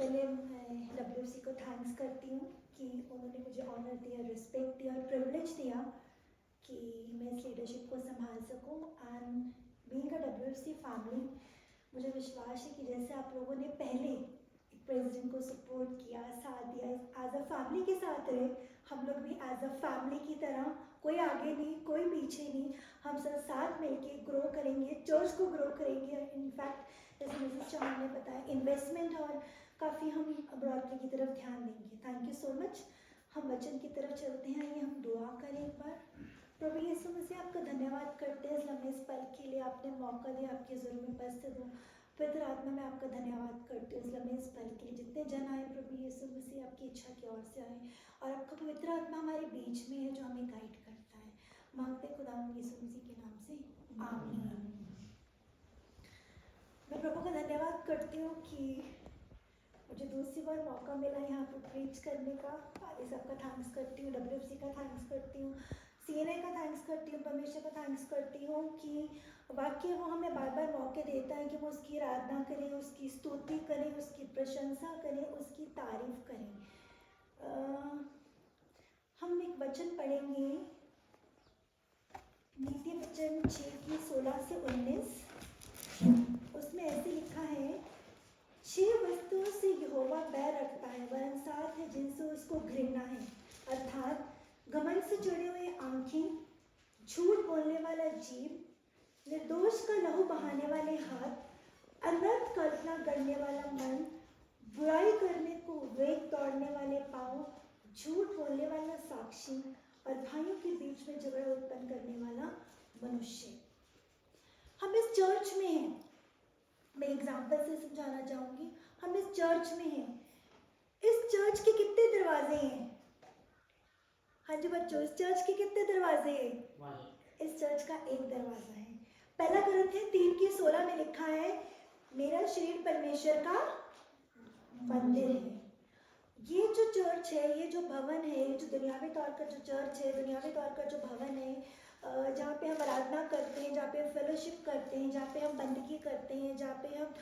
पहले मैं WFC को थैंक्स करती हूँ कि उन्होंने मुझे ऑनर दिया, रिस्पेक्ट दिया और प्रिविलेज दिया कि मैं इस लीडरशिप को संभाल सकूँ। And being a WFC family, मुझे विश्वास है कि जैसे आप लोगों ने पहले प्रेसिडेंट को सपोर्ट किया, साथ दिया, एज अ फैमिली के साथ रहे, हम लोग भी एज अ फैमिली की तरह, कोई आगे नहीं कोई पीछे नहीं, हम सब साथ मिलके ग्रो करेंगे, चर्च को ग्रो करेंगे। इनफैक्ट जैसे मिसेस चौहान ने बताया, इन्वेस्टमेंट और काफ़ी हम अब्रॉड की तरफ ध्यान देंगे। Thank you so much. हम वचन की तरफ चलते हैं, आइए हम दुआ करें एक बार। प्रभु यीशु मसीह, आपका धन्यवाद करते हैं इस लम्हे इस पल के लिए, आपने मौका दिया आपके ज़रूर में उपस्थित हूँ। पवित्र आत्मा में आपका धन्यवाद करते हैं इस लम्हे इस पल के लिए। जितने जन आए प्रभु यीशु मसीह आपकी इच्छा की ओर से आए और आपका पवित्र आत्मा हमारे बीच में है जो हमें गाइड करता है। मांगते खुदा यीशु मसीह के नाम से, आमीन। मैं प्रभु का धन्यवाद करती हूँ कि मुझे दूसरी बार मौका मिला यहाँ पर प्रीच करने का। फादर साहब का थैंक्स करती हूँ, WFC का थैंक्स करती हूँ, CNA का थैंक्स करती हूँ, परमेश्वर का थैंक्स करती हूँ कि वाकई वो हमें बार बार मौके देता है कि वो उसकी आराधना करें, उसकी स्तुति करें, उसकी प्रशंसा करें, उसकी तारीफ करें। हम एक वचन पढ़ेंगे, नीति वचन 6:16 से 19। उसमें ऐसे लिखा है, 6 वस्तुओं से यहोवा बैर रखता है, वरन 7 है जिनसे उसको घृणा है, अर्थात घमंड से जुड़े हुए आंखें, झूठ बोलने वाला जीभ, निर्दोष का लहू बहाने वाले हाथ, अनर्थ कल्पना करने वाला मन, बुराई करने को वेग दौड़ने वाले पाँव, झूठ बोलने वाला साक्षी और भाइयों के बीच में झगड़ा उत्पन्न करने वाला मनुष्य। हम इस चर्च में हैं, मैं एग्जाम्पल से समझाना चाहूंगी। हम इस चर्च में हैं। इस चर्च के कितने दरवाजे हैं? हाँ जी बच्चों, इस चर्च के कितने दरवाजे हैं? इस चर्च का एक दरवाजा है। पहला कुरिन्थियों 3:16 में लिखा है, मेरा शरीर परमेश्वर का मंदिर है। ये जो चर्च है, ये जो भवन है, जो दुनियावी तौर का जो चर्च है, दुनियावी तौर का जो भवन है, जहाँ पे हम आराधना करते हैं, जहाँ पे हम फेलोशिप करते हैं, जहाँ पे हम बंदगी करते हैं, जहाँ पे हम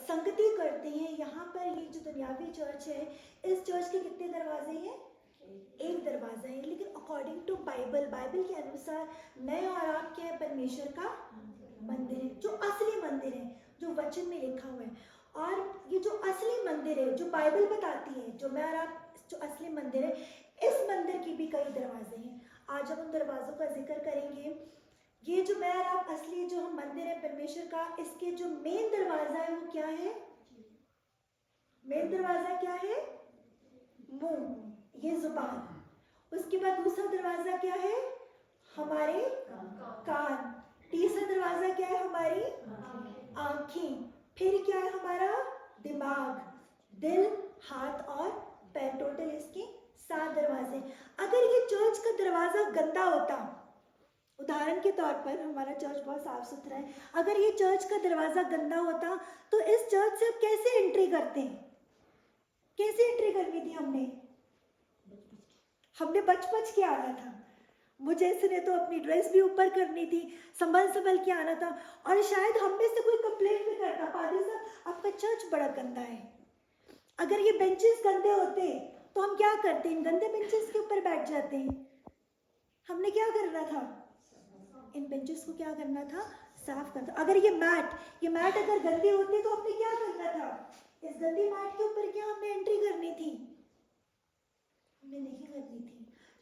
संगति करते हैं, यहाँ पर ये जो दुनियावी चर्च है, इस चर्च के कितने दरवाजे हैं? एक दरवाजा है। लेकिन अकॉर्डिंग टू बाइबल के अनुसार मैं और आप क्या है? परमेश्वर का मंदिर है, जो असली मंदिर है, जो वचन में लिखा हुआ है। और ये जो असली मंदिर है, जो बाइबल बताती है, जो मैं और आप जो असली मंदिर है, इस मंदिर की भी कई दरवाजे हैं। आज हम उन दरवाजों का जिक्र करेंगे। ये जो मैं और आप असली जो हम मंदिर है परमेश्वर का, इसके जो मेन दरवाजा है वो क्या है? मेन दरवाजा क्या है? मुंह, ये जुबान। उसके बाद दूसरा दरवाजा क्या है? हमारे कान। तीसरा दरवाजा क्या है? हमारी आंखें। फिर क्या है? हमारा दिमाग, दिल, हाथ और पैर। टोटल इसके 7 दरवाजे। अगर ये चर्च का दरवाजा गंदा होता, उदाहरण के तौर पर हमारा चर्च बहुत साफ सुथरा है, अगर ये चर्च का दरवाजा गंदा होता तो इस चर्च से कैसे एंट्री करते हैं? कैसे एंट्री करनी थी? हमने बच के आना था। मुझे इसने तो अपनी ड्रेस भी ऊपर करनी थी, संभल के आना था। और शायद हम में से कोई कंप्लेंट भी करता, पादरी साहब आपका चर्च बड़ा गंदा है। अगर ये बेंचेस गंदे होते तो हम क्या करते? इन गंदे बेंचेस के ऊपर बैठ जाते हैं। हमने क्या करना था? इन बेंचेस को क्या करना था? साफ करना। अगर ये मैट अगर गंदी होती तो हमने क्या करना था? इस गंदी मैट के ऊपर क्या हमने एंट्री करनी थी? हमने नहीं करनी थी।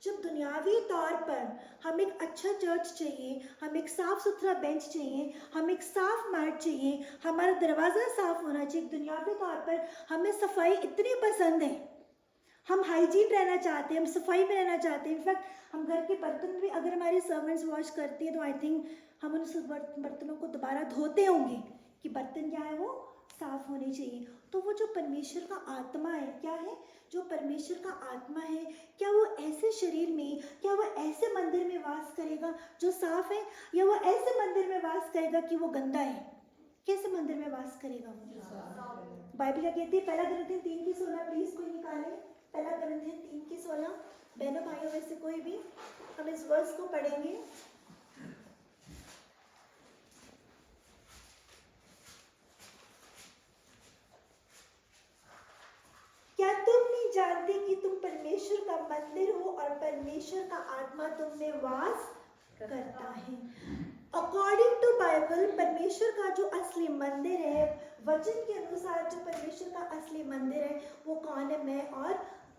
जब दुनियावी तौर पर हम एक अच्छा चर्च चाहिए, हम एक साफ सुथरा बेंच चाहिए, हम एक साफ मैट चाहिए, हमारा दरवाज़ा साफ होना चाहिए। दुनियावी तौर पर हमें सफाई इतनी पसंद है, हम हाइजीन रहना चाहते हैं, हम सफाई में रहना चाहते हैं। इनफैक्ट हम घर के बर्तन भी अगर हमारी सर्वेंट्स वॉश करती हैं तो आई थिंक हम उन बर्तनों को दोबारा धोते होंगे कि बर्तन क्या है? वो साफ होने चाहिए। तो वो जो परमेश्वर का आत्मा है, क्या है? जो परमेश्वर का आत्मा है, क्या वो ऐसे शरीर में, क्या वो ऐसे मंदिर में वास करेगा जो साफ है, या वो ऐसे मंदिर में वास करेगा कि वो गंदा है? कैसे मंदिर में वास करेगा वो? बाइबल क्या कहती है? 1 कुरिन्थियों 3:16 प्लीज कोई निकाले। 1 कुरिन्थियों 3:16। बहनों भाइयों में से कोई भी, हम इस वर्स को पढ़ेंगे। का मंदिर हो और परमेश्वर का आत्मा तुम में वास करता है। अकॉर्डिंग टू बाइबल परमेश्वर का जो असली मंदिर है, वचन के अनुसार जो परमेश्वर का असली मंदिर है वो कौन है? मैं और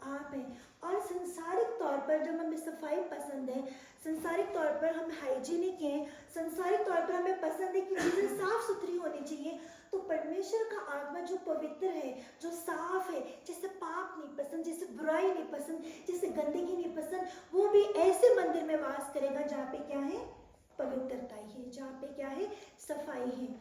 आप हैं। और संसारिक तौर पर जब हमें सफाई पसंद है, संसारिक तौर पर हम हाइजीनिक हैं, संसारिक तौर पर हमें पसंद है कि चीज़ें साफ सुथरी होनी चाहिए, तो परमेश्वर का आत्मा जो पवित्र है, जो साफ है, जिसे पाप नहीं पसंद, जिसे बुराई नहीं पसंद, जिसे गंदगी नहीं पसंद, वो भी ऐसे मंदिर में वास करेगा जहाँ पे क्या है? पवित्रता ही है, जहाँ पे क्या है? सफाई है।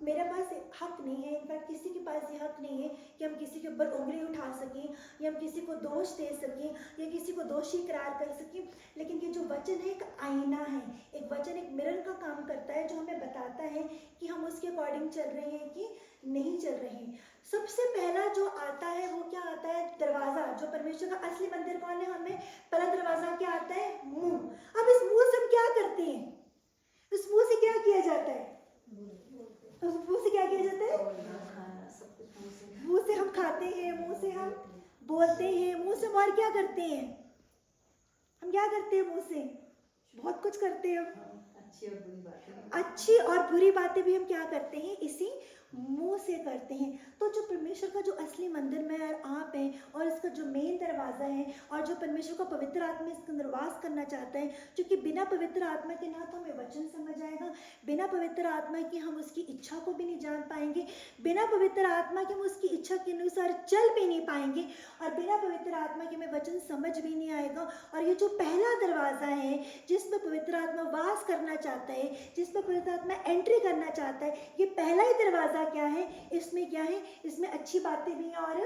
मेरा पास हक नहीं है, इनफैक्ट किसी के पास ये हक नहीं है कि हम किसी के ऊपर उंगली उठा सकें या हम किसी को दोष दे सकें या किसी को दोषी करार कर सकें। लेकिन ये जो वचन है एक आईना है, एक वचन एक मिरर का काम करता है जो हमें बताता है कि हम उसके अकॉर्डिंग चल रहे हैं कि नहीं चल रहे हैं। सबसे पहला जो आता है वो क्या आता है? दरवाज़ा। जो परमेश्वर का असली मंदिर कौन है? हमें पहला दरवाज़ा क्या आता है? मुंह। अब इस मुंह से हम क्या करते हैं? इस मुंह से क्या किया जाता है? उस मुंह से क्या किया जाता है? मुंह से हम खाते हैं, मुंह से हम बोलते हैं, मुंह से हम और क्या करते हैं? हम क्या करते हैं? मुंह से बहुत कुछ करते हैं। अच्छी और बुरी बातें भी हम क्या करते हैं? इसी मुंह से करते हैं। तो जो परमेश्वर का जो असली मंदिर में आप हैं और इसका जो मेन दरवाज़ा है और जो परमेश्वर का पवित्र आत्मा इसके अंदर वास करना चाहता है, क्योंकि बिना पवित्र आत्मा के ना तो हमें वचन समझ आएगा, बिना पवित्र आत्मा के हम उसकी इच्छा को भी नहीं जान पाएंगे, बिना पवित्र आत्मा के हम उसकी इच्छा के अनुसार चल भी नहीं पाएंगे, और बिना पवित्र आत्मा के हमें वचन समझ भी नहीं आएगा। और ये जो पहला दरवाज़ा है जिसमें पवित्र आत्मा वास करना चाहता है, जिसमें पवित्र आत्मा एंट्री करना चाहता है, ये पहला ही दरवाज़ा क्या है? इसमें क्या है? इसमें अच्छी बातें भी हैं और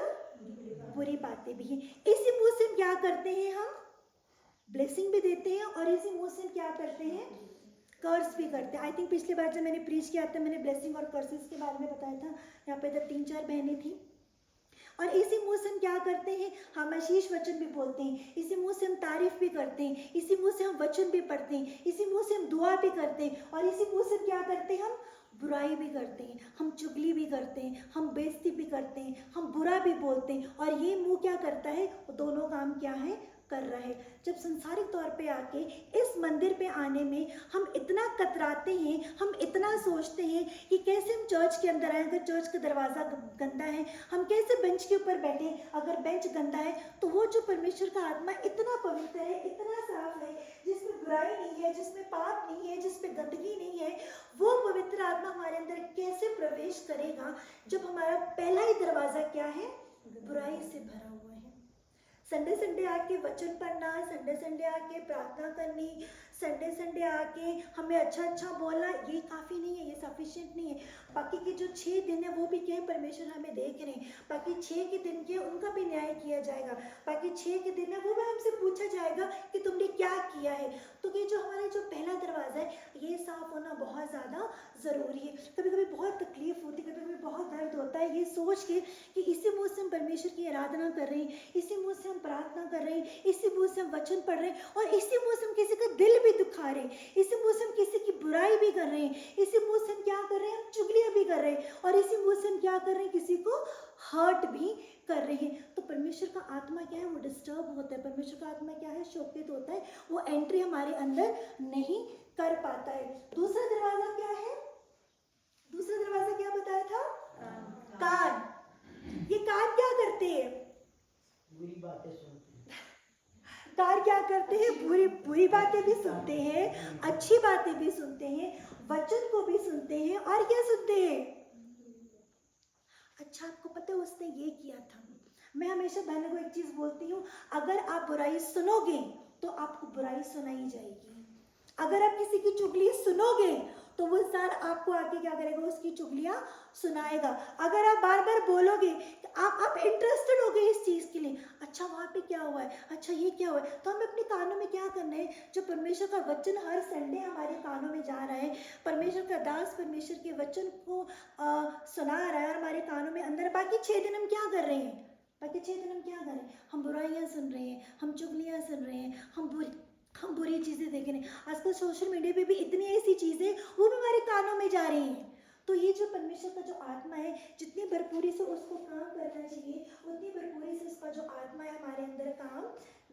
बुरी बातें भी हैं। इसी मुंह से हम क्या करते हैं? हम ब्लेसिंग भी देते हैं और इसी मुंह से हम क्या करते हैं? कर्स भी करते हैं। आई थिंक पिछली बार जब मैंने प्रीच किया था मैंने ब्लेसिंग और कर्सेस के बारे में बताया था। यहाँ पे इधर 3-4 बहनें थी और इसी मुंह से हम क्या करते हैं? हम आशीष वचन भी बोलते हैं, इसी मुंह से हम तारीफ भी करते हैं, इसी मुंह से हम वचन भी पढ़ते हैं, इसी मुंह से हम दुआ भी करते हैं और इसी मुंह से क्या करते हैं? हम बुराई भी करते हैं, हम चुगली भी करते हैं, हम बेइज्जती भी करते हैं, हम बुरा भी बोलते हैं। और ये मुंह क्या करता है? दोनों काम क्या है? कर रहा है। जब संसारिक तौर पे आके इस मंदिर पे आने में हम इतना कतराते हैं, हम इतना सोचते हैं कि कैसे हम चर्च के अंदर आए अगर चर्च का दरवाज़ा गंदा है, हम कैसे बेंच के ऊपर बैठे अगर बेंच गंदा है। तो वो जो परमेश्वर का आत्मा इतना पवित्र है, इतना साफ है, जिसमें बुराई नहीं है, जिसमें पाप नहीं है, जिसमें गंदगी नहीं है, वो पवित्र आत्मा हमारे अंदर कैसे प्रवेश करेगा जब हमारा पहला ही दरवाज़ा क्या है? बुराई से भरा हुआ है। संडे आके वचन पढ़ना, संडे आके प्रार्थना करनी, संडे आके हमें अच्छा बोलना, ये काफ़ी नहीं है, ये सफिशिएंट नहीं है। बाकी के जो 6 दिन है वो भी क्या है? परमेश्वर हमें देख रहे हैं। बाकी 6 के दिन के उनका भी न्याय किया जाएगा। बाकी 6 के दिन है वो भी हमसे पूछा जाएगा कि तुमने क्या किया है। तो ये जो हमारा जो पहला दरवाज़ा है ये साफ होना बहुत ज़्यादा ज़रूरी है। कभी कभी बहुत तकलीफ होती है, कभी कभी बहुत दर्द होता है ये सोच के कि इसी मुँह से हम परमेश्वर की आराधना कर रहे हैं, इसी मुँह से हम प्रार्थना कर रहे हैं, इसी मुँह से हम वचन पढ़ रहे हैं और इसी मुँह से हम किसी का दिल भी दुखा रहे हैं, इसी मुँह से हम किसी की बुराई भी कर रहे हैं, इसी मुँह से हम क्या कर रहे हैं? हम चुगलियाँ भी कर रहे हैं और इसी मुँह से हम क्या कर रहे हैं? किसी को हर्ट भी कर रहे हैं। तो परमेश्वर का आत्मा क्या है? वो डिस्टर्ब होता है। परमेश्वर का आत्मा क्या है? शोकित होता है, वो एंट्री हमारे अंदर नहीं कर पाता है। दूसरा दरवाजा क्या है? दूसरा दरवाजा क्या बताया था? कान। ये कान क्या करते हैं? बुरी बातें सुनते हैं। कान क्या करते हैं? बुरी बातें भी सुनते हैं, अच्छी बातें भी सुनते हैं, वचन को भी सुनते हैं और क्या सुनते हैं? अच्छा आपको पता है उसने ये किया था। मैं हमेशा बहनों को एक चीज बोलती हूँ, अगर आप बुराई सुनोगे तो आपको बुराई सुनाई जाएगी। अगर आप किसी की चुगली सुनोगे तो वो इंसान आपको आके क्या करेगा? उसकी चुगलियां सुनाएगा। अगर आप बार बार बोलोगे, आप इंटरेस्टेड हो गए इस चीज़ के लिए, अच्छा वहाँ पे क्या हुआ है, अच्छा ये क्या हुआ है, तो हमें अपने कानों में क्या करना है? जो परमेश्वर का वचन हर संडे हमारे कानों में जा रहा है, परमेश्वर का दास परमेश्वर के वचन को सुना रहा है और हमारे कानों में अंदर, बाकी 6 दिन हम क्या कर रहे हैं? बाकी 6 दिन हम क्या कर रहे हैं? हम बुराइयाँ सुन रहे हैं, हम चुगलियाँ सुन रहे हैं, हम बुरी चीज़ें देख रहे हैं। आजकल सोशल मीडिया पे भी इतनी ऐसी चीज़ें वो भी हमारे कानों में जा रही हैं। तो ये जो परमेश्वर का जो आत्मा है, जितनी भरपूरी से उसको काम करना चाहिए, उतनी भरपूरी से उसका जो आत्मा है हमारे अंदर काम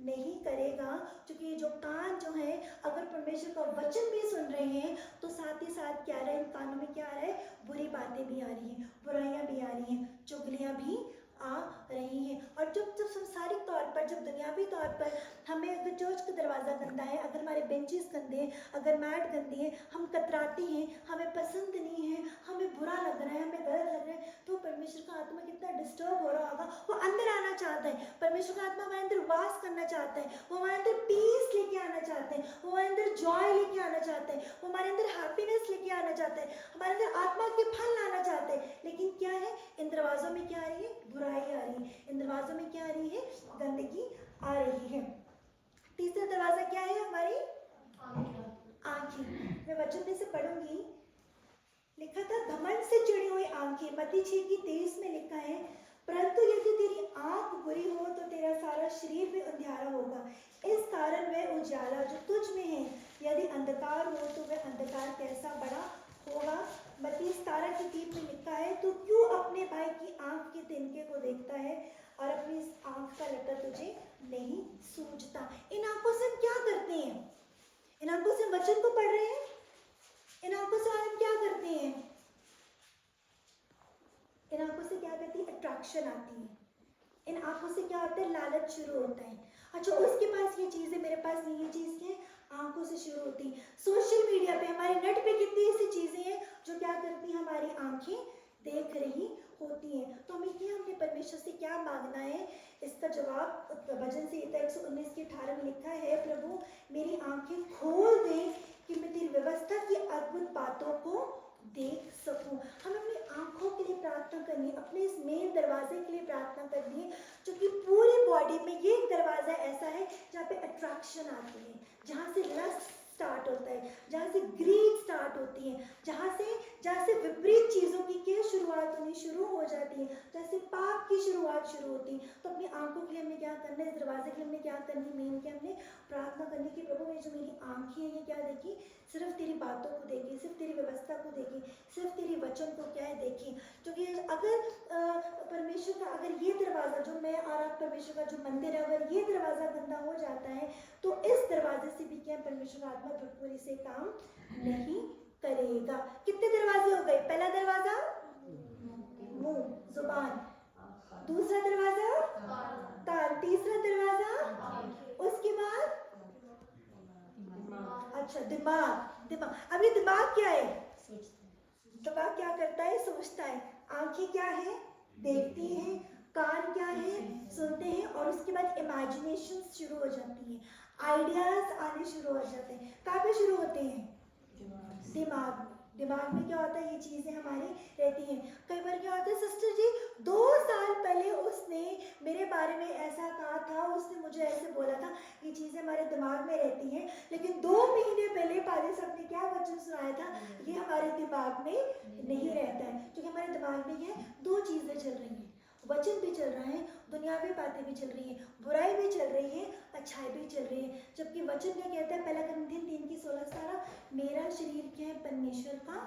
नहीं करेगा। क्योंकि जो कान जो है, अगर परमेश्वर का वचन भी सुन रहे हैं तो साथ ही साथ क्या आ रहा है, इन कानों में क्या आ रहा है, बुरी बातें भी आ रही हैं, बुराइयां भी आ रही हैं, चुगलियां भी आ रही हैं। और जब जब संसारिक तौर पर, जब दुनियावी तौर पर हमें अगर चर्च का दरवाज़ा गंदा है, अगर हमारे बेंचेस गंदे हैं, अगर मैट गंदी है, हम कतराते हैं, हमें पसंद नहीं है, हमें बुरा लग रहा है, हमें गलत लग रहा है, तो परमेश्वर का आत्मा कितना डिस्टर्ब हो रहा होगा। वो अंदर आना चाहता है, परमेश्वर का आत्मा हमारे अंदर वास करना चाहता है, वो हमारे अंदर पीस लेके आना चाहते हैं, वो हमारे अंदर जॉय लेके आना चाहते हैं, वो हमारे अंदर हैप्पीनेस लेके आना चाहते हैं, हमारे अंदर आत्मा के फल लाना चाहते हैं। लेकिन क्या है, इन दरवाज़ों में क्या आ रही है, बुराई आ रही है, इन दरवाज़ों में क्या आ रही है, गंदगी आ रही है। तीसरा दरवाजा क्या है, हमारी आंखें। मैं वचन में से पढ़ूंगी, लिखा था घमंड से चिड़ी हुई आंखें, मत्ती 6:23 में लिखा है, परंतु यदि तेरी आंख बुरी हो तो तेरा सारा शरीर भी अंधियारा होगा। इस कारण वह उजाला जो तुझ में है, यदि अंधकार हो तो वह अंधकार कैसा बड़ा होगा। मत्ती 17:3 में लिखा है, तू क्यों अपने भाई की आंख के तिनके को देखता है और अपनी इस आंख का लट्टा तुझे नहीं सूझता। इन आंखों से हम क्या करते हैं, इन आंखों से वचन को पढ़ रहे हैं, इन आंखों से हम क्या करते हैं, इन आंखों से क्या करती है, अट्रैक्शन आती है, इन आंखों से क्या होता है, लालच शुरू होता है। अच्छा, उसके पास ये चीज़ है, मेरे पास नहीं, ये चीज़ क्या है, आंखों से शुरू होती है। सोशल मीडिया पे, हमारे नेट पे कितनी ऐसी चीज़ें हैं जो क्या करती हैं, हमारी आंखें देख रही होती हैं। तो हमें क्या, हमने परमेश्वर से क्या मांगना है, इसका जवाब भजन संहिता 119:18 में लिखा है, प्रभु मेरी आंखें खोल दे कि मैं तेरी व्यवस्था की अद्भुत बातों को देख सकूं। हमें अपनी आंखों के लिए प्रार्थना करनी है, अपने इस मेन दरवाजे के लिए प्रार्थना करनी है, जो कि पूरी बॉडी में ये एक दरवाजा ऐसा है जहाँ पे अट्रैक्शन आती है, जहाँ से लस्ट स्टार्ट होता है, जहाँ से ग्रीड स्टार्ट होती है, जहाँ से विपरीत चीज़ों की क्या शुरुआत होनी शुरू हो जाती है, जैसे पाप की शुरुआत शुरू होती है। तो अपनी आंखों के लिए हमने क्या करना है, इस दरवाजे के लिए हमने क्या करनी, मेन क्या, हमने प्रार्थना करनी कि प्रभु मेरी जो मेरी आंखें हैं ये क्या देखी, सिर्फ तेरी बातों को देखी, सिर्फ तेरी व्यवस्था को देखी, सिर्फ तेरी वचन को क्या है देखी। क्योंकि अगर परमेश्वर का, अगर ये दरवाज़ा जो मैं और आप, परमेश्वर का जो मंदिर है, अगर ये दरवाज़ा गंदा हो जाता है तो इस दरवाजे से भी क्या, परमेश्वर का आत्मा भरपूरी से काम नहीं करेगा। कितने दरवाजे हो गए, पहला दरवाजा मुंह, जुबान, दूसरा दरवाजा कान, तीसरा दरवाजा, उसके बाद अच्छा दिमाग। अब ये दिमाग क्या है, दिमाग क्या करता है, सोचता है, आंखें क्या है, देखती हैं, कान क्या है, सुनते हैं, और उसके बाद इमेजिनेशन शुरू हो जाती है, आइडियाज आने शुरू हो जाते हैं। कहाँ पे शुरू होते हैं, दिमाग। दिमाग में क्या होता है, ये चीज़ें हमारी रहती हैं। कई बार क्या होता है, सिस्टर जी 2 साल पहले उसने मेरे बारे में ऐसा कहा था, उसने मुझे ऐसे बोला था, ये चीज़ें हमारे दिमाग में रहती हैं। लेकिन 2 महीने पहले पादरी साहब ने क्या वचन सुनाया था, ये हमारे दिमाग में नहीं रहता है। क्योंकि हमारे दिमाग में क्या है, 2 चीज़ें चल रही हैं, वचन भी चल रहा है, दुनियावी बातें भी चल रही हैं, बुराई भी चल रही है, अच्छाई भी चल रही है। जबकि वचन क्या कहता है, पहला कुरिन्थियन 3:16, मेरा शरीर क्या है, परमेश्वर का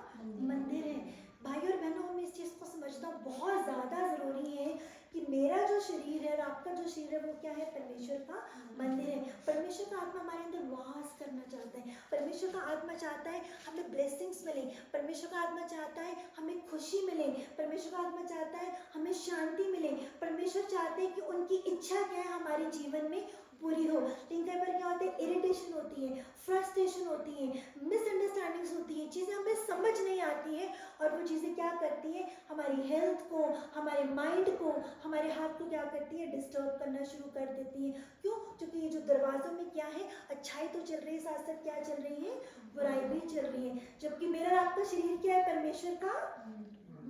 मंदिर है। भाई और बहनों, हमें इस चीज़ को समझना बहुत ज़्यादा ज़रूरी है कि मेरा जो शरीर है और आपका जो शरीर है वो क्या है, परमेश्वर का मंदिर है। परमेश्वर का आत्मा हमारे अंदर वास करना चाहता है, परमेश्वर का आत्मा चाहता है हमें ब्लेसिंग्स मिले, परमेश्वर का आत्मा चाहता है हमें खुशी मिले, परमेश्वर का आत्मा चाहता है हमें शांति मिले। परमेश्वर चाहते हैं कि उनकी इच्छा क्या है, हमारे जीवन में पूरी हो। लेकिन कई बार क्या होता है, इरिटेशन होती है, फ्रस्ट्रेशन होती है, मिसअंडरस्टैंडिंग्स होती है, चीज़ें हमें समझ नहीं आती हैं, और वो चीज़ें क्या करती हैं, हमारी हेल्थ को, हमारे माइंड को, हमारे हाथ को क्या करती है, डिस्टर्ब करना शुरू कर देती हैं। क्यों? क्योंकि ये जो दरवाज़ों में क्या है, अच्छाई तो चल रही है, साथ साथ क्या चल रही है, बुराई भी चल रही है। जबकि मेरा आपका शरीर क्या है, परमेश्वर का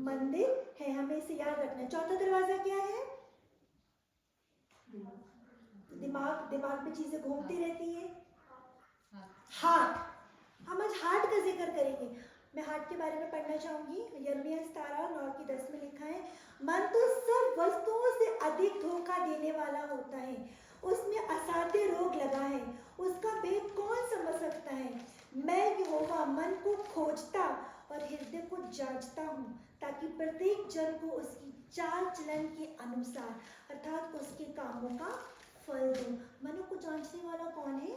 मंदिर है, हमें इसे याद रखना है। चौथा दरवाजा क्या है, दिमाग। दिमाग में चीजें घूमती रहती हैं। हार्ट, हम आज हार्ट का जिक्र करेंगे। मैं हार्ट के बारे में पढ़ना चाहूंगी। यिर्मयाह 17:9-10 में लिखा है, मन तो सब वस्तुओं से अधिक धोखा देने वाला होता है, उसमें असाध्य रोग लगा है, उसका भेद कौन समझ सकता है। मैं यहोवा मन को खोजता और हृदय को जांचता हूँ, ताकि प्रत्येक जन को उसकी चाल चलन के अनुसार, अर्थात उसके कामों का फल दो। मनों को जांचने वाला कौन है?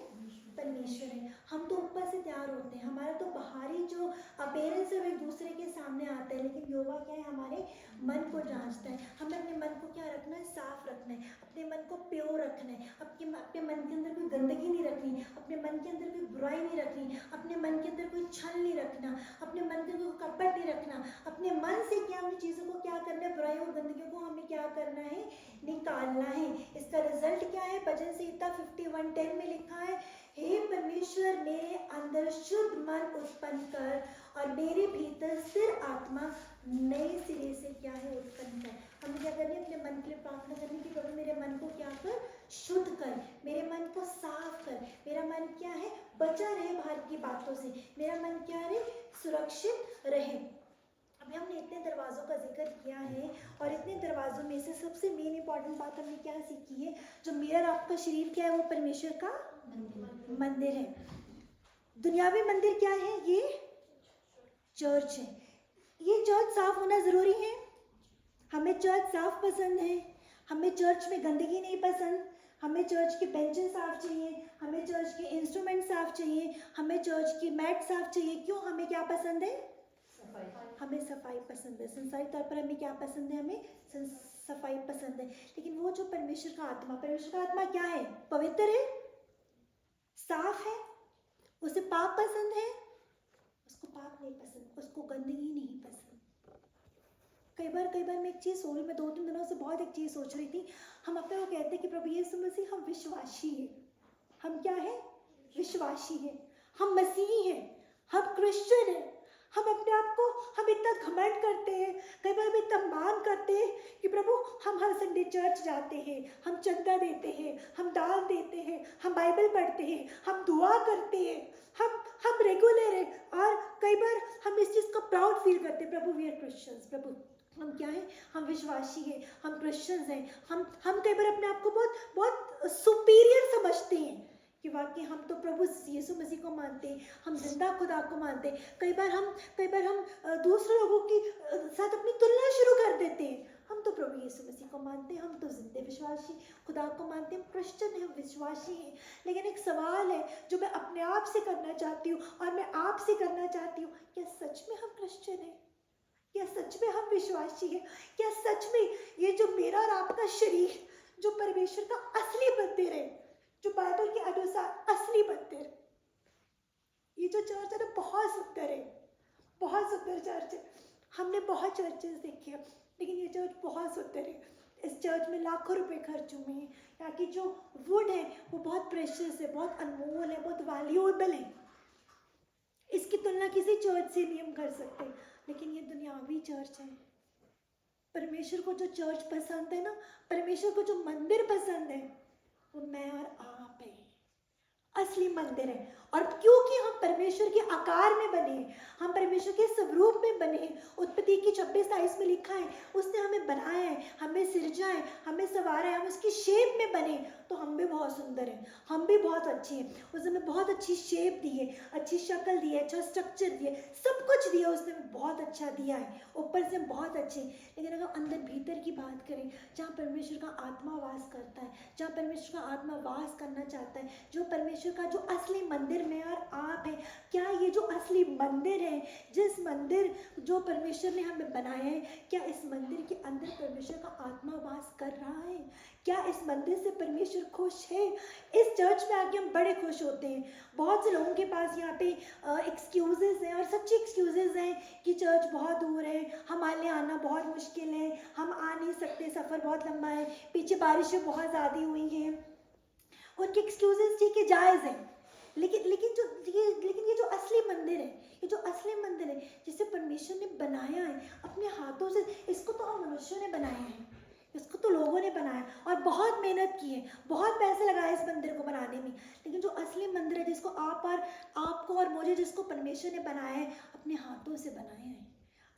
परमेश्वर है। हम तो ऊपर से तैयार होते हैं, हमारा तो बाहरी जो अपीयरेंस है वो एक दूसरे के सामने आता है, लेकिन यहोवा क्या है? हमारे मन को जांचता है। हमें अपने मन को क्या रखना है? साफ रखना है, अपने मन को प्योर रखना है, अपने मन के अंदर कोई गंदगी नहीं रखनी, अपने मन के अंदर कोई बुराई नहीं रखनी, अपने मन के अंदर कोई छल नहीं रखना, अपने मन के अंदर कोई कपट नहीं रखना। अपने मन से क्या हमें चीज़ों को क्या करना है? बुराई और गंदगी को हमें क्या करना है? निकालना है। इसका रिजल्ट क्या है? भजन संहिता 51:10 में लिखा है, हे परमेश्वर मेरे अंदर शुद्ध मन उत्पन्न कर और मेरे भीतर स्थिर आत्मा नए सिरे से क्या है? उत्पन्न कर। हमें क्या करनी है? अपने मन के लिए प्रार्थना करनी कि प्रभु मेरे मन को क्या कर? शुद्ध कर, मेरे मन को साफ कर। मेरा मन क्या है? बचा रहे बाहर की बातों से, मेरा मन क्या रहे? सुरक्षित रहे। अभी हमने इतने दरवाज़ों का जिक्र किया है और इतने दरवाज़ों में से सबसे मेन इंपॉर्टेंट बात हमने क्या सीखी है? जो मेरा और आपका शरीर क्या है? वो परमेश्वर का मंदिर है। दुनियावी मंदिर क्या है? ये चर्च है। ये चर्च साफ होना ज़रूरी है। हमें चर्च साफ पसंद है, हमें चर्च में गंदगी नहीं पसंद, हमें चर्च के बेंचेस साफ चाहिए, हमें चर्च के इंस्ट्रूमेंट साफ चाहिए, हमें चर्च की मैट साफ चाहिए। क्यों? हमें क्या पसंद है? हमें सफाई पसंद है। संसारिक तौर पर हमें क्या पसंद है? हमें सफाई पसंद है। लेकिन वो जो परमेश्वर का आत्मा, परमेश्वर का आत्मा क्या है? पवित्र है, साफ है, उसे पाप पसंद है? उसको पाप नहीं पसंद, उसको गंदगी नहीं पसंद। कई बार मैं एक चीज़ सोच, मैं 2-3 दिनों से बहुत एक चीज़ सोच रही थी। हम अपने को कहते हैं कि प्रभु यीशु मसीह हम विश्वासी हैं। हम क्या है? विश्वासी हैं, हम मसीही हैं, हम क्रिश्चियन हैं। हम अपने आप को हम इतना घमंड करते हैं, कई बार हम इतना मान करते हैं कि प्रभु हम हर संडे चर्च जाते हैं, हम चंदा देते हैं, हम दान देते हैं, हम बाइबल पढ़ते हैं, हम दुआ करते हैं, हम रेगुलर हैं। और कई बार हम इस चीज़ को प्राउड फील करते हैं, प्रभु वी आर क्रिश्चियंस। प्रभु हम क्या है? हम विश्वासी हैं, हम क्रिश्चियंस हैं। हम कई बार अपने आप को बहुत सुपीरियर समझते हैं कि वाकई हम तो प्रभु यीशु मसीह को मानते हैं, हम जिंदा खुदा को मानते हैं। कई बार हम दूसरे लोगों के साथ अपनी तुलना शुरू कर देते हैं। हम तो प्रभु यीशु मसीह को मानते हैं, हम तो जिंदे विश्वासी खुदा को मानते हैं, हम क्रिश्चियन हैं, हम विश्वासी हैं। लेकिन एक सवाल है जो मैं अपने आप से करना चाहती हूँ और मैं आपसे करना चाहती हूँ, क्या सच में हम क्रिश्चियन हैं? क्या सच में हम विश्वासी हैं? क्या सच में ये जो मेरा और आपका शरीर जो परमेश्वर का असली मंदिर है, जो बाइबल के अनुसार असली मंदिर, ये जो चर्च है ना बहुत सुंदर है, बहुत सुंदर चर्च है। हमने बहुत चर्चेस देखे हैं, लेकिन ये चर्च बहुत सुंदर है। इस चर्च में लाखों रुपए खर्च हुए हैं। यहाँ की जो वुड है वो बहुत प्रेशियस है, बहुत अनमोल है, बहुत वैल्यूएबल है। इसकी तुलना किसी चर्च से नहीं हम कर सकते। लेकिन ये दुनियावी चर्च है। परमेश्वर को जो चर्च पसंद है ना, परमेश्वर को जो मंदिर पसंद है, वो मैं और आप है, असली मंदिर है। और क्योंकि हम परमेश्वर के आकार में बने, हम परमेश्वर के स्वरूप में बने, उत्पत्ति की 26:22 में लिखा है उसने हमें बनाया है, हमें सिरजा है, हमें संवारा है, हम उसकी शेप में बने, तो हम भी बहुत सुंदर हैं, हम भी बहुत अच्छे हैं। उसने हमें बहुत अच्छी शेप दी है, अच्छी शक्ल दी है, अच्छा स्ट्रक्चर दिया, सब कुछ दिया उसने हमें, बहुत अच्छा दिया है, ऊपर से हम बहुत अच्छे। लेकिन अगर अंदर भीतर की बात करें, जहाँ परमेश्वर का आत्मा वास करता है, जहाँ परमेश्वर का आत्मा वास करना चाहता है, जो परमेश्वर का जो असली मंदिर में और आप है, क्या ये जो असली मंदिर है, जिस मंदिर जो परमेश्वर ने हमें बनाया है, क्या इस मंदिर के अंदर परमेश्वर का आत्मा वास कर रहा है? क्या इस मंदिर से परमेश्वर खुश है? इस चर्च में आके हम बड़े खुश होते हैं। बहुत से लोगों के पास यहाँ पे एक्सक्यूजेस हैं, और सच्ची एक्सक्यूजेस हैं कि चर्च बहुत दूर है, हमारे लिए आना बहुत मुश्किल है, हम आ नहीं सकते, सफ़र बहुत लंबा है, पीछे बारिशें बहुत ज़्यादा हुई हैं। उनके एक्सक्यूजेस ठीक है, जायज़ है। लेकिन ये जो असली मंदिर है, ये जो असली मंदिर है जिसे परमेश्वर ने बनाया है अपने हाथों से, इसको तो हम मनुष्यों ने बनाया है, इसको तो लोगों ने बनाया और बहुत मेहनत की है, बहुत पैसे लगाए इस मंदिर को बनाने में। लेकिन जो असली मंदिर है, जिसको आपको और मुझे, जिसको परमेश्वर ने बनाया है, अपने हाथों से बनाया है,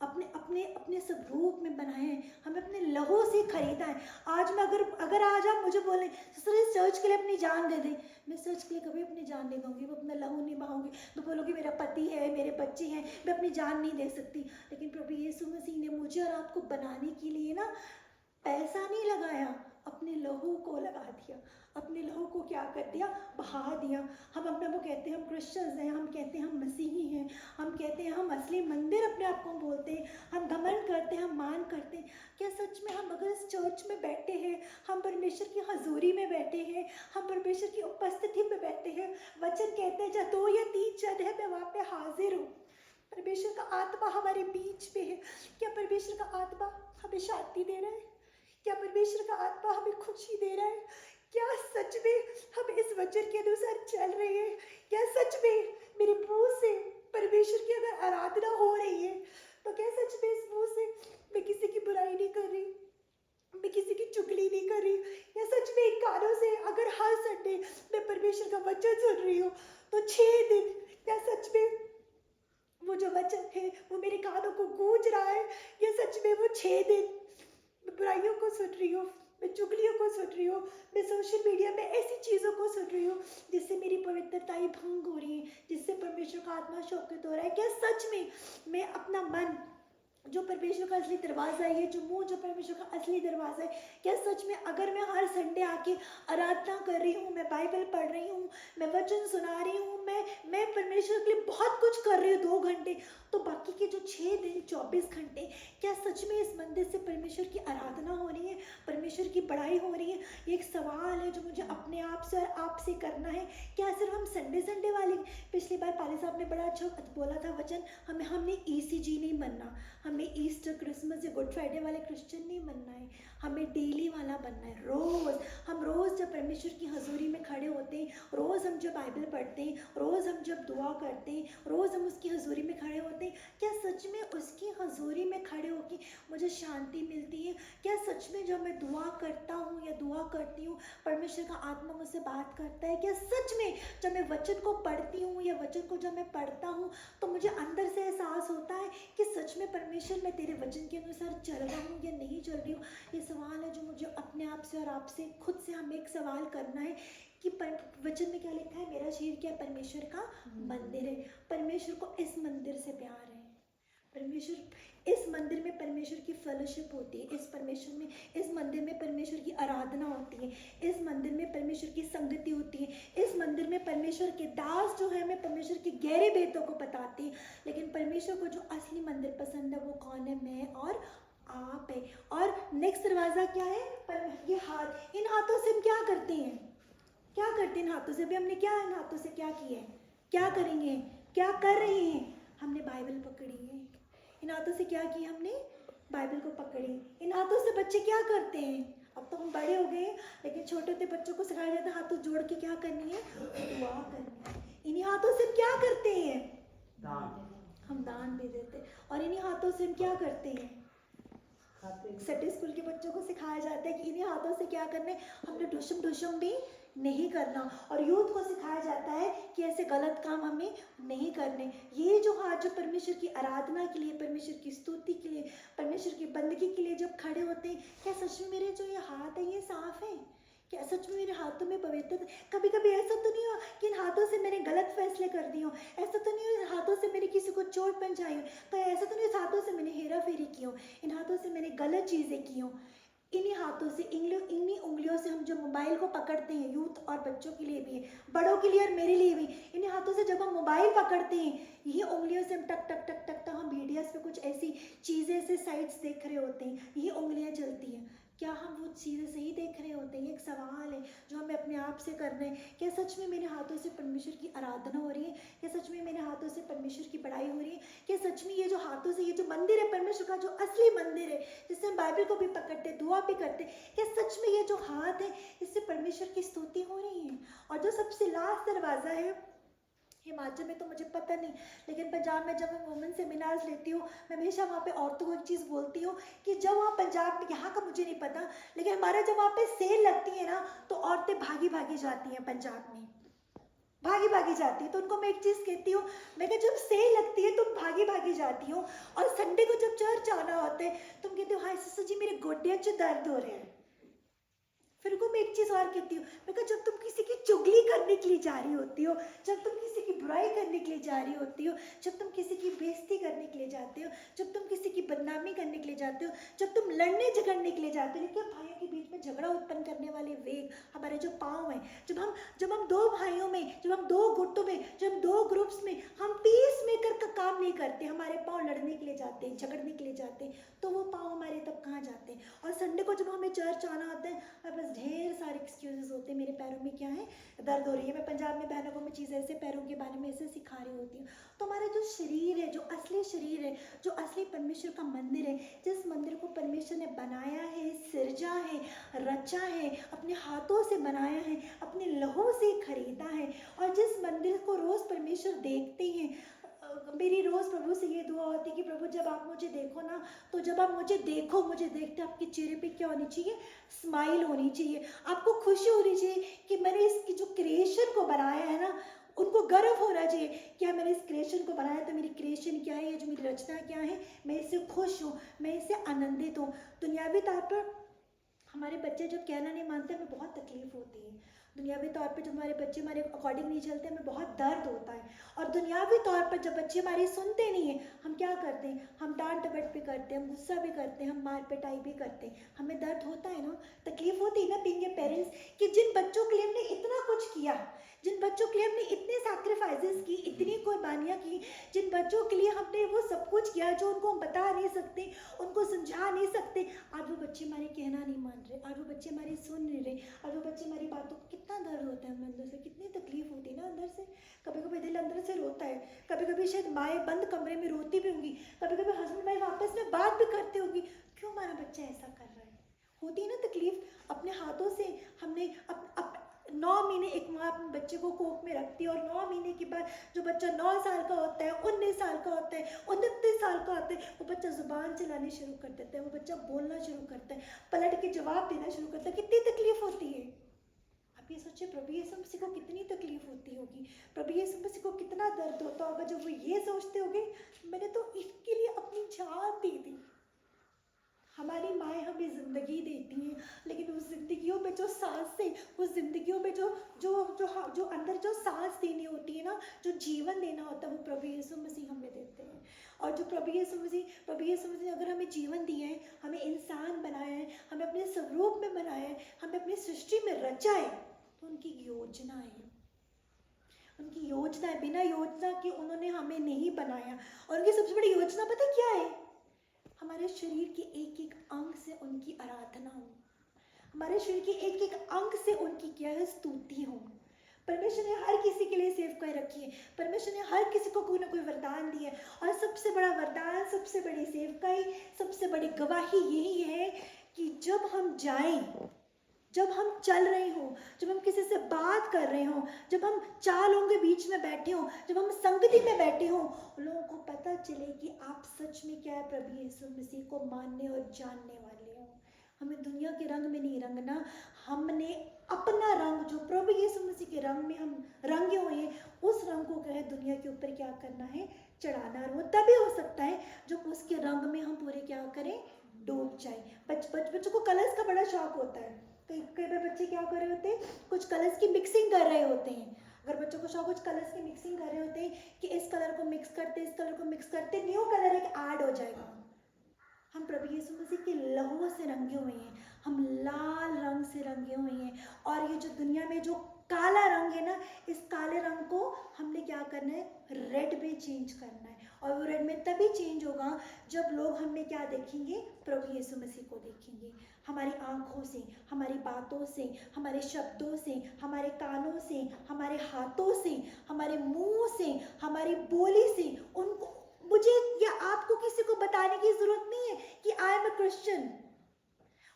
अपने स्वरूप में बनाए हैं, हमें अपने लहू से खरीदा है। आज मैं अगर आज आप मुझे बोलें सिस्टर इस चर्च के लिए अपनी जान दे दें, मैं चर्च के लिए कभी अपनी जान नहीं दूंगी, मैं अपना लहू नहीं बहाऊंगी। मैं बोलूँगी मेरा पति है, मेरे बच्चे हैं, मैं अपनी जान नहीं दे सकती। लेकिन प्रभु यीशु मसीह ने मुझे और आपको बनाने के लिए ना पैसा नहीं लगाया, अपने लहू को लगा दिया। अपने लहू को क्या कर दिया? बहा दिया। हम अपने को कहते हैं हम क्रिश्चियंस हैं, हम कहते हैं हम मसीही हैं, हम कहते हैं हम असली मंदिर अपने आप को बोलते हैं, हम घमंड करते हैं, हम मान करते हैं। क्या सच में हम अगर इस चर्च में बैठे हैं, हम परमेश्वर की हजूरी में बैठे हैं, हम परमेश्वर की उपस्थिति में बैठे हैं, वचन कहते हैं जहाँ 2 या 3 जन है मैं वहाँ पे हाजिर हूँ। परमेश्वर का आत्मा हमारे बीच में है। क्या परमेश्वर का आत्मा हमें शांति दे रहा है? क्या परमेश्वर का आत्मा हमें खुशी दे रहा है? क्या सच में हम इस वचन के अनुसार चल रहे हैं? क्या सच में मेरे मुंह से परमेश्वर की अगर आराधना हो रही है तो क्या सच में इस मुंह से मैं किसी की बुराई नहीं कर रही, मैं किसी की चुगली नहीं कर रही? या सच में इन कानों से अगर हर संडे मैं परमेश्वर का वचन सुन रही हूँ तो 6 दिन क्या सच में वो जो वचन है वो मेरे कानों को गूंज रहा है? या सच में वो 6 दिन मैं बुराइयों को सुन रही हूँ, मैं चुगलियों को सुन रही हूँ, मैं सोशल मीडिया में ऐसी चीज़ों को सुन रही हूँ जिससे मेरी पवित्रताएं भंग हो रही है, जिससे परमेश्वर का आत्मा शोकित हो रहा है? क्या सच में मैं अपना मन जो परमेश्वर का असली दरवाज़ा है, ये जो मुंह जो परमेश्वर का असली दरवाज़ा है, क्या सच में अगर मैं हर संडे आके आराधना कर रही हूँ, मैं बाइबल पढ़ रही हूँ, मैं वचन सुना रही हूँ, मैं परमेश्वर के लिए बहुत कुछ कर रही हूँ 2 घंटे, तो बाकी के जो 6 दिन 24 घंटे क्या सच में इस मंदिर से परमेश्वर की आराधना हो रही है, परमेश्वर की बड़ाई हो रही है? ये एक सवाल है जो मुझे अपने आप से और आपसे करना है। क्या सिर्फ हम संडे वाले, पिछली बार पाली साहब ने बड़ा अच्छा बोला था वचन, हमने ECG नहीं बनना, हमें ईस्टर क्रिसमस या गुड फ्राइडे वाले क्रिश्चियन नहीं बनना है, हमें डेली वाला बनना है। हम रोज़ जब परमेश्वर की हजूरी में खड़े होते हैं, रोज़ हम जब बाइबल पढ़ते हैं, रोज़ हम जब दुआ करते हैं, रोज़ हम उसकी हजूरी में खड़े होते हैं, क्या सच में उसकी हजूरी में खड़े होकर मुझे शांति मिलती है? क्या सच में जब मैं दुआ करता हूँ या दुआ करती हूँ परमेश्वर का आत्मा मुझसे बात करता है? क्या सच में जब मैं वचन को पढ़ती हूँ या वचन को जब मैं पढ़ता हूँ तो मुझे अंदर से एहसास होता है कि सच में परमेश्वर मैं तेरे वचन के अनुसार चल रहा हूँ या नहीं चल रही हूँ? ये सवाल है जो मुझे अपने आप से और आपसे खुद से हमें एक सवाल करना है कि वचन में क्या लिखा है? मेरा शरीर क्या परमेश्वर का मंदिर है। परमेश्वर को इस मंदिर से प्यार है। परमेश्वर इस मंदिर में परमेश्वर की फेलोशिप होती है, इस मंदिर में परमेश्वर की आराधना होती है, इस मंदिर में परमेश्वर की संगति होती है, इस मंदिर में परमेश्वर के दास जो है हमें परमेश्वर के गहरे भेदों को बताते हैं। लेकिन परमेश्वर को जो असली मंदिर पसंद है वो कौन है? मैं और आप है। और नेक्स्ट दरवाज़ा क्या है? पर ये हाथ, इन हाथों से हम क्या करते हैं? क्या करते हैं इन हाथों से? अभी हमने क्या इन हाथों से क्या किया है? क्या करेंगे? क्या कर रहे हैं? हमने बाइबल पकड़ी है। इन हाथों से क्या किया? हमने बाइबल को पकड़ी। इन हाथों से बच्चे क्या करते हैं? अब तो हम बड़े हो गए लेकिन छोटे होते बच्चों को सिखाया जाता है हाथों जोड़ के क्या करनी है? दुआ करनी है। इन्हीं हाथों से हम क्या करते हैं? हम दान भी देते हैं। और इन्हीं हाथों से हम क्या करते हैं? संडे स्कूल के बच्चों को सिखाया जाता है कि इन्हीं हाथों से क्या करने, हमने ढुसम भी नहीं करना। और यूथ को सिखाया जाता है कि ऐसे गलत काम हमें नहीं करने। ये जो हाथ जो परमेश्वर की आराधना के लिए, परमेश्वर की स्तुति के लिए, परमेश्वर की बंदगी के लिए जब खड़े होते हैं, क्या सच में मेरे जो ये हाथ है ये साफ है? क्या सच में मेरे हाथों में पवित्रता? कभी कभी ऐसा तो नहीं हो कि इन हाथों से मैंने गलत फैसले कर दिए हो, ऐसा तो नहीं हो इन हाथों से मैंने किसी को चोट पहुंचाई हो, तो ऐसा तो नहीं इस हाथों से मैंने हेरा फेरी की हो, इन हाथों से मैंने गलत चीज़ें की हो। इन्हीं हाथों से, इन्हीं उंगलियों से हम जब मोबाइल को पकड़ते हैं, यूथ और बच्चों के लिए भी है, बड़ों के लिए और मेरे लिए भी, इन्हीं हाथों से जब हम मोबाइल पकड़ते हैं, यही उंगलियों से हम टक टक टक टक टक हम वीडियोस पे कुछ ऐसी चीज़ें से साइट्स देख रहे होते हैं, यही उंगलियां चलती हैं। क्या हम वो चीज़ें सही देख रहे होते हैं? ये एक सवाल है जो हमें अपने आप से करना है। क्या सच में मेरे हाथों से परमेश्वर की आराधना हो रही है? क्या सच में मेरे हाथों से परमेश्वर की बड़ाई हो रही है? क्या सच में ये जो हाथों से, ये जो मंदिर है परमेश्वर का, जो असली मंदिर है जिससे हम बाइबल को भी पकड़ते, दुआ भी करते, क्या सच में ये जो हाथ है इससे परमेश्वर की स्तुति हो रही है? और जो सबसे लास्ट दरवाज़ा है, हिमाचल में तो मुझे पता नहीं, लेकिन पंजाब में जब मैं वुमेन सेमिनार्स लेती हूँ, मैं हमेशा वहाँ पे औरतों को एक चीज़ बोलती हूँ कि जब वहाँ पंजाब में, यहाँ का मुझे नहीं पता, लेकिन हमारा जब वहाँ पे सेल लगती है ना तो औरतें भागी भागी जाती हैं पंजाब में, भागी भागी जाती है। तो उनको मैं एक चीज़ कहती हूँ, मैं कहा जब सेल लगती है तुम भागी भागी जाती हो, और संडे को जब चर्च आना होता है तुम कहते हो हाय सिस्टर जी मेरे गोड्डे च दर्द हो रहे हैं, फिर को मैं एक चीज़ और कहती हूँ, मैं कहा जब तुम किसी की चुगली करने के लिए जा रही होती हो, जब तुम किसी की बुराई करने के लिए जा रही होती हो, जब तुम किसी की बेइज्जती करने के लिए जाते हो, जब तुम किसी की बदनामी करने के लिए जाते हो, जब तुम लड़ने झगड़ने के लिए जाते हो, लेकिन भाइयों के बीच में झगड़ा उत्पन्न करने वाले वेग हमारे जो पाँव हैं, जब हम दो भाइयों में, जब हम दो गुटों में, जब हम दो ग्रुप्स में हम पीस मेकर का काम नहीं करते, हमारे पाँव लड़ने के लिए जाते हैं, झगड़ने के लिए जाते हैं, तो वो पाँव हमारे तब कहाँ जाते हैं। और संडे को जब हमें चर्च आना होता है, हमारे पास ढेर सारे एक्सक्यूजेस होते हैं, मेरे पैरों में क्या है, दर्द हो रही है। मैं पंजाब में बहनों को मैं चीज़ ऐसे पैरों के बारे में ऐसे सिखा रही होती हूँ। तो हमारा जो शरीर है, जो असली शरीर है, जो असली परमेश्वर का मंदिर है, जिस मंदिर को परमेश्वर ने बनाया है, सिरजा है, रचा है, अपने हाथों से बनाया है, अपने लहू से खरीदा है, और जिस मंदिर को रोज़ परमेश्वर देखते हैं, मेरी रोज़ प्रभु से ये दुआ होती है कि प्रभु जब आप मुझे देखो ना, तो जब आप मुझे देखो, मुझे देखते आपके चेहरे पे क्या होनी चाहिए, स्माइल होनी चाहिए, आपको खुशी होनी चाहिए कि मैंने इसकी जो क्रिएशन को बनाया है ना, उनको गर्व होना चाहिए क्या मैंने इस क्रिएशन को बनाया, तो मेरी क्रिएशन क्या है, ये जो मेरी रचना क्या है, मैं इससे खुश हूँ, मैं इससे आनंदित हूँ। दुनियावी तौर पर हमारे बच्चे जब कहना नहीं मानते, हमें बहुत तकलीफ होती है। दुनियावी तौर पे जब हमारे बच्चे हमारे अकॉर्डिंग नहीं चलते, हमें बहुत दर्द होता है। और दुनियावी तौर पर जब बच्चे हमारी सुनते नहीं हैं, हम क्या करते हैं, हम डांट डपट भी करते हैं, हम गुस्सा भी करते हैं, हम मार पिटाई भी करते हैं। हमें दर्द होता है ना, तकलीफ होती है ना बीइंग ए पेरेंट्स, कि जिन बच्चों के लिए हमने इतना कुछ किया, जिन बच्चों के लिए हमने इतने सैक्रिफाइसेस की, इतनी कुर्बानियाँ की, जिन बच्चों के लिए हमने वो सब कुछ किया जो उनको हम बता नहीं सकते, उनको समझा नहीं सकते, आज वो बच्चे हमारे कहना नहीं मान रहे, आज वो बच्चे हमारी सुन नहीं रहे, आज वो बच्चे हमारी बातों को, कितना दर्द होता है हमें अंदर से, कितनी तकलीफ होती है ना अंदर से। कभी कभी दिल अंदर से रोता है, कभी कभी शायद माएँ बंद कमरे में रोती भी होंगी, कभी कभी हस्बैंड वाइफ आपस में बात भी करते होंगी, क्यों हमारा बच्चा ऐसा कर रहा है, होती है ना तकलीफ। अपने हाथों से हमने 9 महीने एक माँ अपने बच्चे को कोख में रखती है, और 9 महीने के बाद जो बच्चा 9 साल का होता है, 19 साल का होता है, 29 साल का होता है, वो बच्चा जुबान चलानी शुरू कर देता है, वो बच्चा बोलना शुरू करता है, पलट के जवाब देना शुरू करता है। कितनी तकलीफ होती है। आप ये सोचिए, प्रभु यीशु मसीह को कितनी तकलीफ होती होगी, प्रभु यीशु मसीह को कितना दर्द होता होगा जब वो ये सोचते होंगे, मैंने तो इसके लिए अपनी जान दे दी। हमारी माएँ हमें ज़िंदगी देती हैं, लेकिन उस ज़िंदगियों में जो सांसें, उस ज़िंदगियों में जो जो जो जो अंदर जो सांस देनी होती है ना, जो जीवन देना होता है, वो प्रभु यीशु मसीह हमें देते हैं। और जो प्रभु यीशु मसीह ने अगर हमें जीवन दिया है, हमें इंसान बनाया है, हमें अपने स्वरूप में बनाया है, हमें अपनी सृष्टि में रचा है, तो उनकी योजना है, उनकी योजना है। बिना योजना के उन्होंने हमें नहीं बनाया। और उनकी सबसे बड़ी योजना पता क्या है, हमारे शरीर के एक एक अंग से उनकी आराधना हो, हमारे शरीर के एक एक अंग से उनकी क्या है, स्तुति हो। परमेश्वर ने हर किसी के लिए सेवकाई रखी है, परमेश्वर ने हर किसी को कोई ना कोई वरदान दिया है, और सबसे बड़ा वरदान, सबसे बड़ी सेवकाई, सबसे बड़ी गवाही यही है कि जब हम जाएं, जब हम चल रहे हों, जब हम किसी से बात कर रहे हों, जब हम 4 लोगों के बीच में बैठे हों, जब हम संगति में बैठे हों, लोगों को पता चले कि आप सच में क्या है, प्रभु यीशु मसीह को मानने और जानने वाले हो। हमें दुनिया के रंग में नहीं रंगना, हमने अपना रंग, जो प्रभु यीशु मसीह के रंग में हम रंगे हुए हैं, उस रंग को क्या है, दुनिया के ऊपर क्या करना है, चढ़ाना। और वो तभी हो सकता है जब उसके रंग में हम पूरे क्या करें, डूब जाए। बच्चों को कलर्स का बड़ा शौक होता है। कई बार बच्चे क्या कर रहे होते हैं, कुछ कलर्स की मिक्सिंग कर रहे होते हैं। अगर बच्चों को शौक, कुछ कलर्स की मिक्सिंग कर रहे होते हैं कि इस कलर को मिक्स करते, इस कलर को मिक्स करते, न्यू कलर एक ऐड हो जाएगा। हम प्रभु यीशु मसीह के लहू से रंगे हुए हैं, हम लाल रंग से रंगे हुए हैं। और ये जो दुनिया में जो काला रंग है ना, इस काले रंग को हमने क्या करना है, रेड में चेंज करना है। और वो रेड में तभी चेंज होगा जब लोग हमें क्या देखेंगे, प्रभु यीशु मसीह को देखेंगे। हमारी आंखों से, हमारी बातों से, हमारे शब्दों से, हमारे कानों से, हमारे हाथों से, हमारे मुंह से, हमारी बोली से, उनको, मुझे या आपको किसी को बताने की जरूरत नहीं है कि आई एम अ क्रिश्चियन।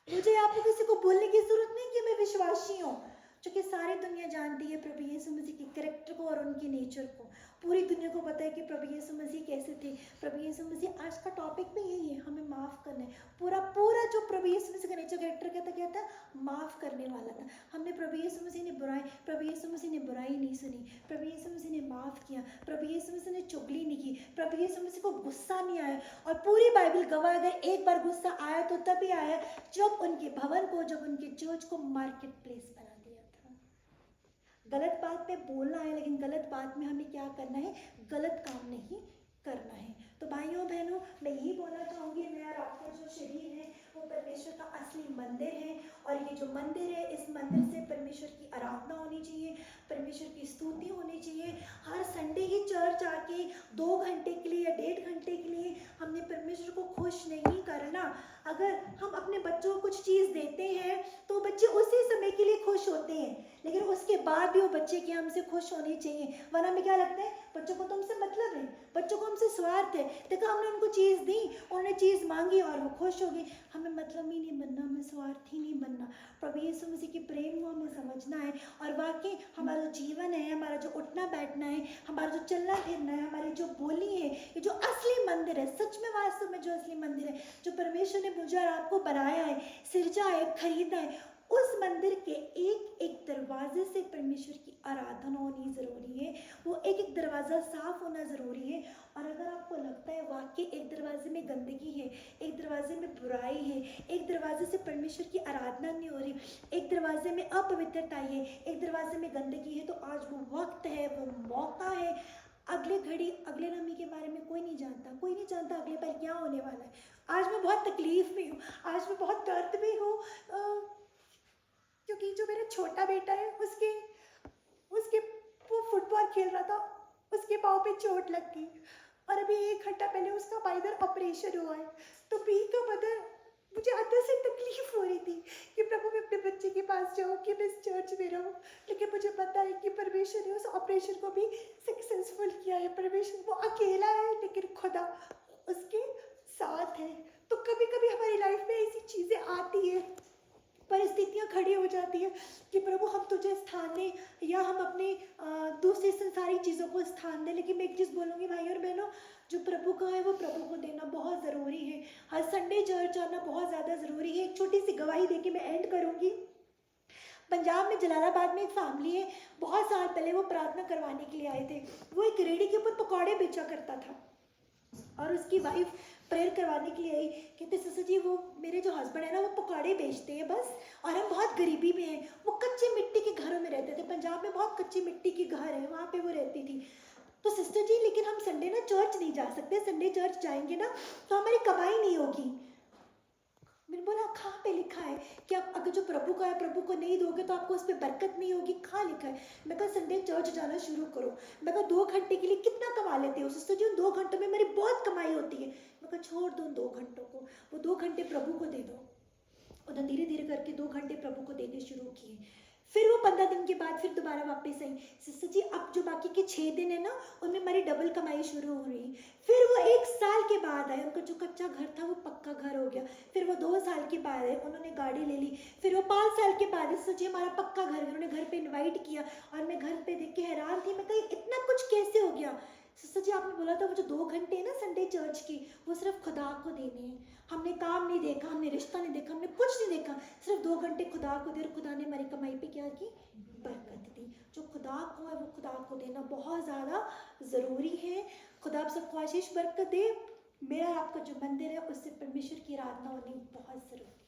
मुझे आपको किसी को बोलने की जरूरत नहीं कि मैं विश्वासी हूँ। क्योंकि सारी दुनिया जानती है प्रभु यीशु मसीह के कैरेक्टर को और उनके नेचर को। पूरी दुनिया को पता है कि प्रभु यीशु मसीह कैसे थे। प्रभु यीशु मसीह, आज का टॉपिक भी यही है, हमें माफ़ करना है। पूरा पूरा जो प्रभु यीशु मसीह का नेचर कैरेक्टर क्या था, माफ़ करने वाला था। हमने प्रभु यीशु मसीह ने बुराई नहीं सुनी। प्रभु यीशु मसीह ने माफ़ किया। प्रभु यीशु मसीह ने चुगली नहीं की। प्रभु यीशु मसीह को गुस्सा नहीं आया। और पूरी बाइबल गवाह, अगर एक बार गुस्सा आया तो तभी आया जब उनके भवन को, जब उनके चर्च को मार्केट प्लेस बना दिया था। गलत बात पे बोलना है, लेकिन गलत बात में हमें क्या करना है, गलत काम नहीं करना है। तो भाइयों बहनों, मैं यही बोलना चाहूँगी, मैं और आपका जो शरीर है वो परमेश्वर का असली मंदिर है। और ये जो मंदिर है, इस मंदिर से परमेश्वर की आराधना होनी चाहिए, परमेश्वर की स्तुति होनी चाहिए। हर संडे ही चर्च आके 2 घंटे के लिए या 1.5 घंटे के लिए हमने परमेश्वर को खुश नहीं करना। अगर हम अपने बच्चों को कुछ चीज़ देते हैं तो बच्चे उसी समय के लिए खुश होते हैं, लेकिन उसके बाद भी वो बच्चे के हमसे खुश होने चाहिए। वरना हमें क्या लगता है, बच्चों को तो हमसे मतलब है, बच्चों को हमसे स्वार्थ है। देखो, हमने उनको चीज़ दी, उन्होंने चीज़ मांगी और वो खुश हो गई। हमें मतलब ही नहीं बनना, हमें स्वार्थी नहीं बनना। प्रभु यीशु मसीह के प्रेम को हमें समझना है। और वाकई हमारा जो जीवन है, हमारा जो उठना बैठना है, हमारा जो चलना फिरना है, हमारी जो बोली है, ये जो असली मंदिर है, सच में वास्तव में जो असली मंदिर है, जो परमेश्वर ने मुझे और आपको बनाया है, सिरजा है, खरीदा है, उस मंदिर के एक एक दरवाजे से परमेश्वर की आराधना होनी ज़रूरी है। वो एक एक दरवाज़ा साफ होना ज़रूरी है। और अगर आपको लगता है वाकई एक दरवाजे में गंदगी है, एक दरवाजे में बुराई है, एक दरवाजे से परमेश्वर की आराधना नहीं हो रही, एक दरवाजे में अपवित्रता है, एक दरवाजे में गंदगी है, तो आज वो वक्त है, वो मौका है। अगले घड़ी, अगले लम्हे के बारे में कोई नहीं जानता, कोई नहीं जानता अगले पल क्या होने वाला है। आज मैं बहुत तकलीफ में हूँ, आज मैं बहुत दर्द में हूँ, क्योंकि जो मेरा छोटा बेटा है, उसके वो फुटबॉल खेल रहा था, उसके पाँव पे चोट लग गई और अभी 1 घंटा पहले उसका माइनर ऑपरेशन हुआ है। तो बी का मदर, मुझे अंदर से तकलीफ हो रही थी कि प्रभु मैं अपने बच्चे के पास जाऊँ, कि मैं इस चर्च में रहूँ, लेकिन मुझे पता है कि परमेश्वर ने उस ऑपरेशन को भी सक्सेसफुल किया है। परमेश्वर वो अकेला है, लेकिन खुदा उसके साथ है। तो कभी कभी हमारी लाइफ में ऐसी चीज़ें आती है, परिस्थितियाँ खड़ी हो जाती है कि प्रभु हम तुझे स्थान दें, या हम अपने दूसरी संसारी चीज़ों को स्थान दें। लेकिन मैं एक चीज़ बोलूँगी भाई और बहनों, जो प्रभु का है वो प्रभु को देना बहुत ज़रूरी है। हर संडे चर्च आना बहुत ज़्यादा ज़रूरी है। एक छोटी सी गवाही देके मैं एंड करूँगी। पंजाब में जलालाबाद में एक फैमिली है, बहुत साल पहले वो प्रार्थना करवाने के लिए आए थे। वो एक रेडी के ऊपर पकौड़े बेचा करता था और उसकी वाइफ प्रेयर करवाने के लिए आई। कहते सिस्टर जी, वो मेरे जो हस्बैंड है ना, वो पकौड़े बेचते हैं बस, और हम बहुत गरीबी में हैं। वो कच्चे मिट्टी के घरों में रहते थे, पंजाब में बहुत कच्ची मिट्टी के घर है, वहाँ पे वो रहती थी। तो सिस्टर जी, लेकिन हम संडे ना चर्च नहीं जा सकते, संडे चर्च जाएंगे ना तो हमारी कमाई नहीं होगी। मैंने बोला कहाँ पे लिखा है कि आप अगर जो प्रभु का है, प्रभु को नहीं दोगे तो आपको उस पर बरकत नहीं होगी? कहाँ लिखा है? मैं कहा संडे चर्च जाना शुरू करो। मैं कहा 2 घंटे के लिए कितना कमा लेते हो सिस्टर जी? उन 2 घंटों में मेरी बहुत कमाई होती है। मैं कहा छोड़ दो उन 2 घंटों को, वो 2 घंटे प्रभु को दे दो। उधर धीरे धीरे करके 2 घंटे प्रभु को देने शुरू किए। फिर वो 15 दिन के बाद फिर दोबारा वापस आई। सिस्टर जी, अब जो बाकी के 6 दिन है ना, उनमें हमारी डबल कमाई शुरू हो रही। फिर वो 1 साल के बाद आए, उनका जो कच्चा घर था वो पक्का घर हो गया। फिर वो 2 साल के बाद आए, उन्होंने गाड़ी ले ली। फिर वो 5 साल के बाद सिस्टर जी हमारा पक्का घर, उन्होंने घर पे इन्वाइट किया और मैं घर पे देख के हैरान थी। मैं कही इतना कुछ कैसे हो गया? सिस्टर जी आपने बोला था वो जो 2 घंटे है ना संडे चर्च की, वो सिर्फ खुदा को देने हैं। हमने काम नहीं देखा, हमने रिश्ता नहीं देखा, हमने कुछ नहीं देखा, सिर्फ 2 घंटे खुदा को दे, और खुदा ने हमारी कमाई पे क्या की? बरकत दी। जो खुदा को है वो खुदा को देना बहुत ज़्यादा ज़रूरी है। खुदा आप सबको आशीष बरकत दे। मेरा आपका जो मंदिर है उससे परमेश्वर की आराधना होनी बहुत ज़रूरी है।